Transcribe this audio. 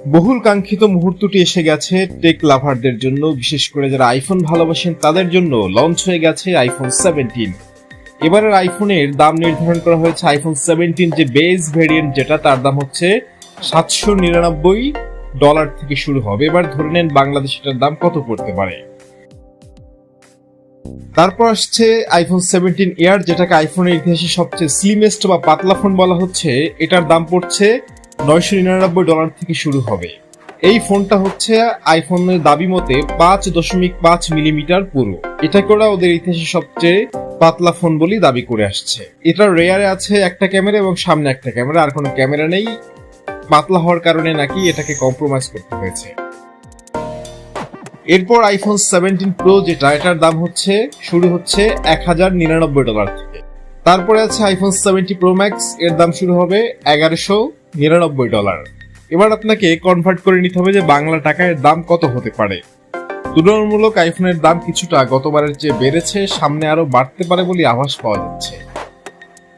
বহুল কাঙ্ক্ষিত মুহূর্তটি এসে গেছে টেক লাভারদের জন্য, বিশেষ করে যারা আইফোন ভালোবাসেন তাদের জন্য লঞ্চ হয়ে গেছে আইফোন 17। এবারের আইফোনের দাম নির্ধারণ করা হয়েছে আইফোন 17 যে বেস ভেরিয়েন্ট যেটা, তার দাম হচ্ছে $799 থেকে শুরু হবে। এবার ধরে নেন বাংলাদেশে এটার দাম কত পড়তে পারে। তারপর আসছে আইফোন 17 এয়ার, যেটাকে আইফোনের ইতিহাসে সবচেয়ে স্লিমেস্ট বা পাতলা ফোন বলা হচ্ছে। এটার দাম পড়ছে $999 থেকে শুরু হবে। এই ফোনটা হচ্ছে আইফোনের দাবি মতে 5.5 মিলিমিটার পুরো। এটা করে ওদের ইতিহাসে সবচেয়ে পাতলা ফোন বলে দাবি করে আসছে। এটার রেয়ারে আছে একটা ক্যামেরা এবং সামনে একটা ক্যামেরা, আর কোনো ক্যামেরা নেই। পাতলা হওয়ার কারণে নাকি এটাকে কম্প্রোমাইজ করতে হয়েছে। এরপর আইফোন 17 প্রো যেটা, এটার দাম হচ্ছে শুরু হচ্ছে $1099 থেকে। তারপরে আছে আইফোন 70 প্রো ম্যাক্স, এর দাম শুরু হবে $1199। এবার আপনাকে কনভার্ট করে নিতে হবে যে বাংলা টাকায় দাম কত হতে পারে। তুলনামূলক আইফোনের দাম কিছুটা গতবারের চেয়ে বেড়েছে, সামনে আরো বাড়তে পারে বলে আভাস পাওয়া যাচ্ছে।